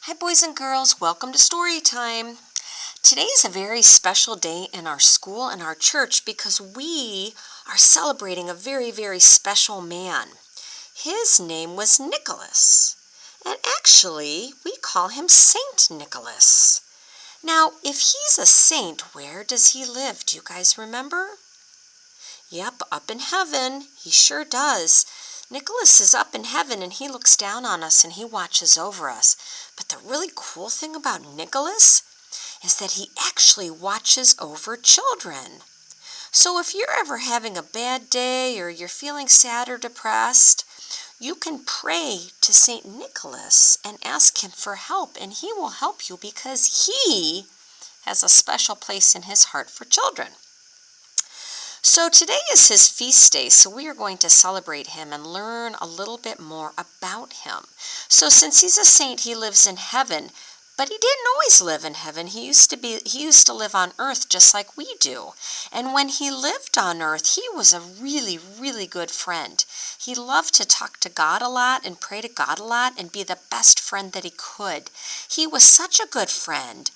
Hi boys and girls, welcome to story time. Today is a very special day in our school and our church because we are celebrating a very special man. His name was Nicholas, and actually we call him Saint Nicholas. Now, if he's a saint, where does he live? Do you guys remember? Yep, up in heaven. He sure does. Nicholas is up in heaven and he looks down on us and he watches over us. But the really cool thing about Nicholas is that he actually watches over children. So if you're ever having a bad day or you're feeling sad or depressed, you can pray to St. Nicholas and ask him for help, and he will help you because he has a special place in his heart for children. So today is his feast day, so we are going to celebrate him and learn a little bit more about him. So since he's a saint, he lives in heaven, but he didn't always live in heaven. He used to live on earth just like we do. And when he lived on earth, he was a really good friend. He loved to talk to God a lot and pray to God a lot and be the best friend that he could. He was such a good friend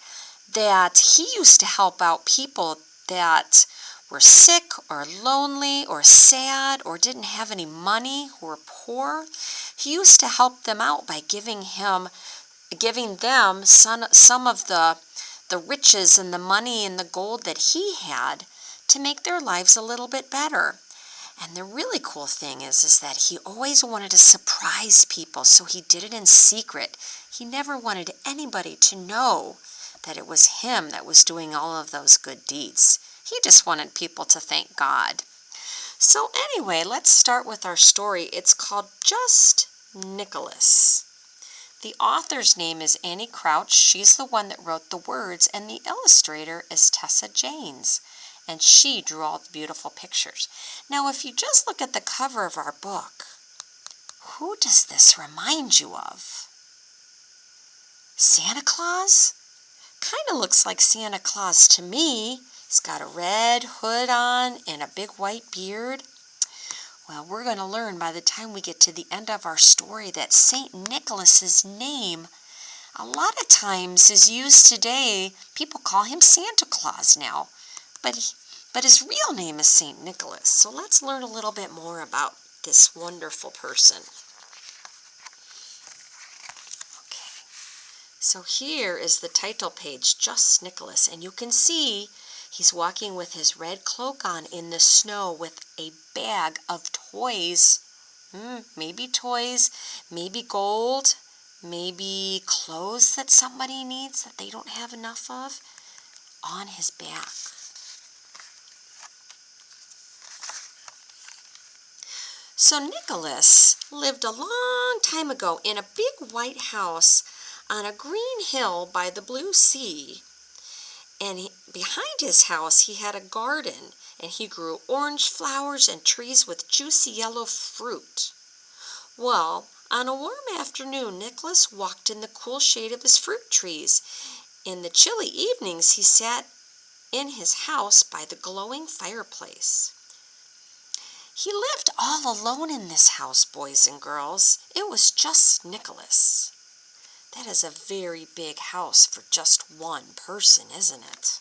that he used to help out people that were sick or lonely or sad or didn't have any money, who were poor. He used to help them out by giving them some of the riches and the money and the gold that he had to make their lives a little bit better. And the really cool thing is that he always wanted to surprise people, so he did it in secret. He never wanted anybody to know that it was him that was doing all of those good deeds. He just wanted people to thank God. So anyway, let's start with our story. It's called Just Nicholas. The author's name is Annie Crouch. She's the one that wrote the words, and the illustrator is Tessa Janes, and she drew all the beautiful pictures. Now, if you just look at the cover of our book, who does this remind you of? Santa Claus? Kind of looks like Santa Claus to me. He's got a red hood on and a big white beard. Well, we're going to learn by the time we get to the end of our story that St. Nicholas's name a lot of times is used today. People call him Santa Claus now, but his real name is St. Nicholas. So let's learn a little bit more about this wonderful person. So here is the title page, Just Nicholas, and you can see he's walking with his red cloak on in the snow with a bag of toys. Maybe toys, maybe gold, maybe clothes that somebody needs that they don't have enough of on his back. So Nicholas lived a long time ago in a big white house on a green hill by the blue sea. And behind his house he had a garden, and he grew orange flowers and trees with juicy yellow fruit. Well, on a warm afternoon, Nicholas walked in the cool shade of his fruit trees. In the chilly evenings, he sat in his house by the glowing fireplace. He lived all alone in this house, boys and girls. It was just Nicholas. That is a very big house for just one person, isn't it?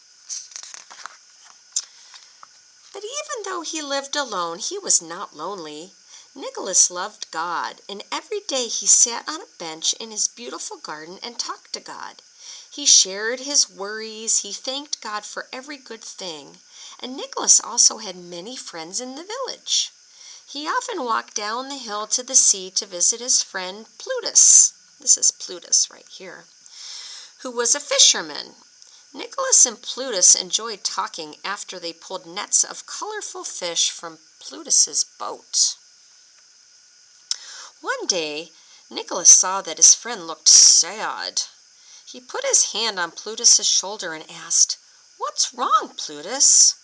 But even though he lived alone, he was not lonely. Nicholas loved God, and every day he sat on a bench in his beautiful garden and talked to God. He shared his worries, he thanked God for every good thing, and Nicholas also had many friends in the village. He often walked down the hill to the sea to visit his friend Plutus. This is Plutus right here, who was a fisherman. Nicholas and Plutus enjoyed talking after they pulled nets of colorful fish from Plutus's boat. One day, Nicholas saw that his friend looked sad. He put his hand on Plutus's shoulder and asked, "What's wrong, Plutus?"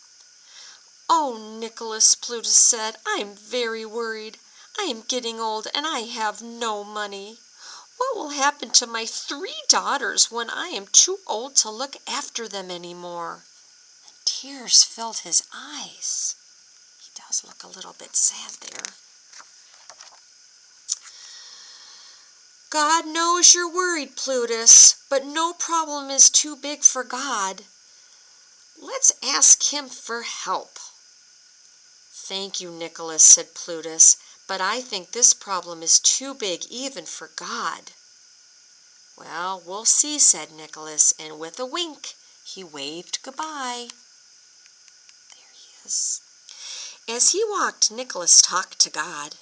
"Oh, Nicholas," Plutus said, "I'm very worried. I am getting old and I have no money. What will happen to my 3 daughters when I am too old to look after them anymore?" And tears filled his eyes. He does look a little bit sad there. God knows you're worried, Plutus, but no problem is too big for God. Let's ask him for help. Thank you, Nicholas, said Plutus, but I think this problem is too big even for God. Well, we'll see, said Nicholas, and with a wink, he waved goodbye. There he is. As he walked, Nicholas talked to God.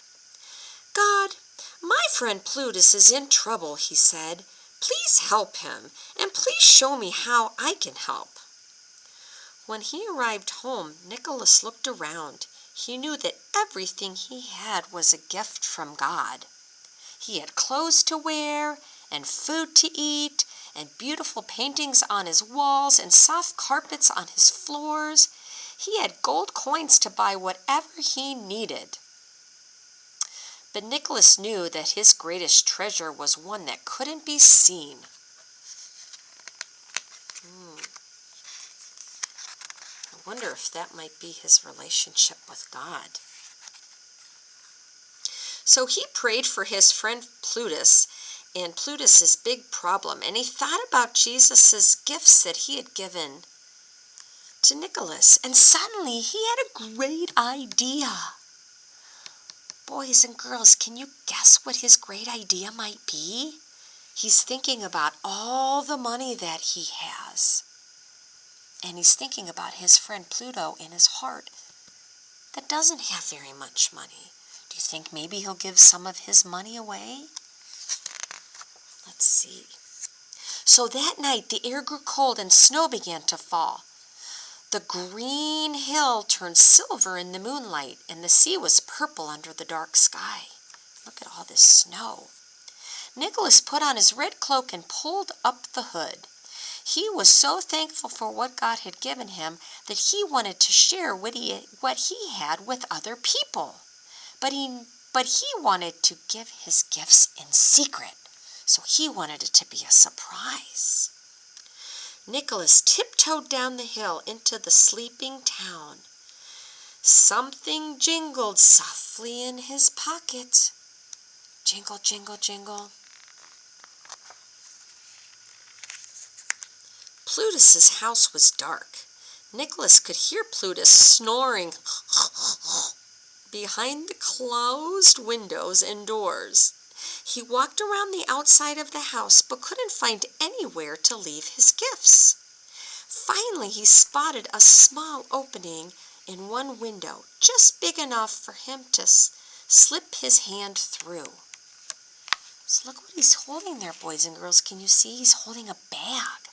God, my friend Plutus is in trouble, he said. Please help him, and please show me how I can help. When he arrived home, Nicholas looked around. He knew that everything he had was a gift from God. He had clothes to wear, and food to eat, and beautiful paintings on his walls, and soft carpets on his floors. He had gold coins to buy whatever he needed. But Nicholas knew that his greatest treasure was one that couldn't be seen. I wonder if that might be his relationship with God. So he prayed for his friend Plutus and Plutus's big problem, and he thought about Jesus' gifts that he had given to Nicholas, and suddenly he had a great idea. Boys and girls, can you guess what his great idea might be? He's thinking about all the money that he has. And he's thinking about his friend Pluto in his heart that doesn't have very much money. Do you think maybe he'll give some of his money away? Let's see. So that night the air grew cold and snow began to fall. The green hill turned silver in the moonlight, and the sea was purple under the dark sky. Look at all this snow. Nicholas put on his red cloak and pulled up the hood. He was so thankful for what God had given him that he wanted to share what he had with other people. But he wanted to give his gifts in secret, so he wanted it to be a surprise. Nicholas tiptoed down the hill into the sleeping town. Something jingled softly in his pocket. Jingle, jingle, jingle. Plutus's house was dark. Nicholas could hear Plutus snoring behind the closed windows and doors. He walked around the outside of the house but couldn't find anywhere to leave his gifts. Finally, he spotted a small opening in one window, just big enough for him to slip his hand through. So look what he's holding there, boys and girls. Can you see? He's holding a bag.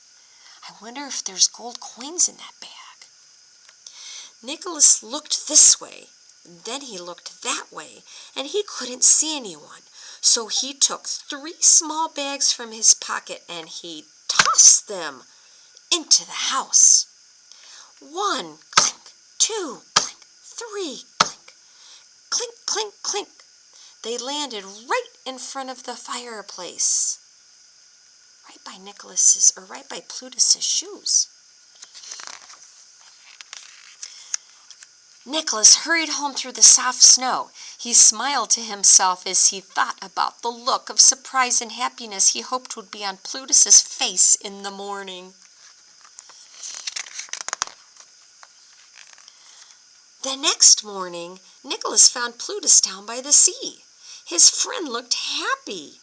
I wonder if there's gold coins in that bag. Nicholas looked this way, then he looked that way, and he couldn't see anyone. So he took 3 small bags from his pocket and he tossed them into the house. 1, clink, 2, clink, 3, clink, clink, clink, clink. They landed right in front of the fireplace. Right by Plutus's shoes. Nicholas hurried home through the soft snow. He smiled to himself as he thought about the look of surprise and happiness he hoped would be on Plutus's face in the morning. The next morning, Nicholas found Plutus down by the sea. His friend looked happy.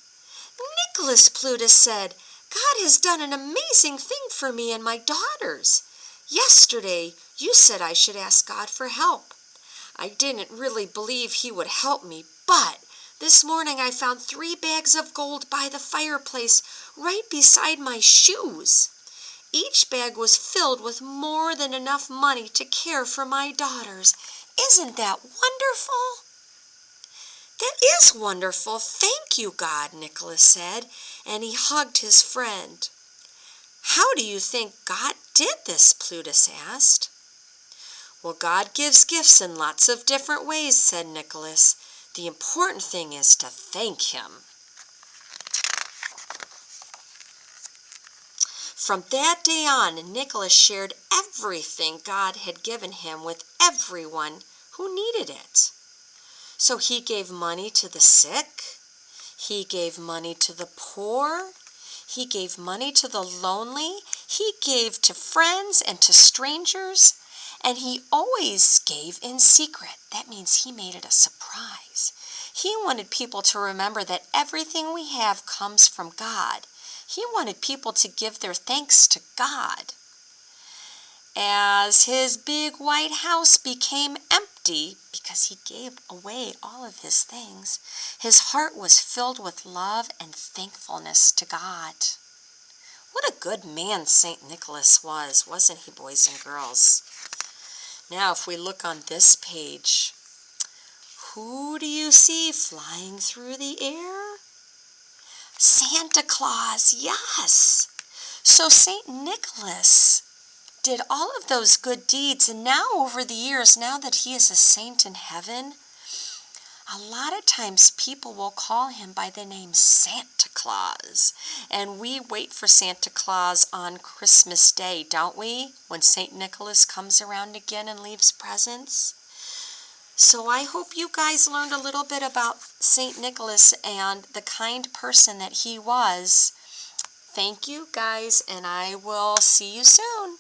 "Nicholas," Plutus said, "God has done an amazing thing for me and my daughters. Yesterday, you said I should ask God for help. I didn't really believe he would help me, but this morning I found 3 bags of gold by the fireplace right beside my shoes. Each bag was filled with more than enough money to care for my daughters. Isn't that wonderful?" "That is wonderful. Thank you, God," Nicholas said, and he hugged his friend. "How do you think God did this?" Plutus asked. "Well, God gives gifts in lots of different ways," said Nicholas. "The important thing is to thank him." From that day on, Nicholas shared everything God had given him with everyone who needed it. So he gave money to the sick. He gave money to the poor. He gave money to the lonely. He gave to friends and to strangers. And he always gave in secret. That means he made it a surprise. He wanted people to remember that everything we have comes from God. He wanted people to give their thanks to God. As his big white house became empty, because he gave away all of his things, his heart was filled with love and thankfulness to God. What a good man St. Nicholas was, wasn't he, boys and girls? Now, if we look on this page, who do you see flying through the air? Santa Claus, yes. So St. Nicholas did all of those good deeds, and now over the years, now that he is a saint in heaven, a lot of times people will call him by the name Santa Claus. And we wait for Santa Claus on Christmas Day, don't we? When St. Nicholas comes around again and leaves presents. So I hope you guys learned a little bit about St. Nicholas and the kind person that he was. Thank you guys, and I will see you soon.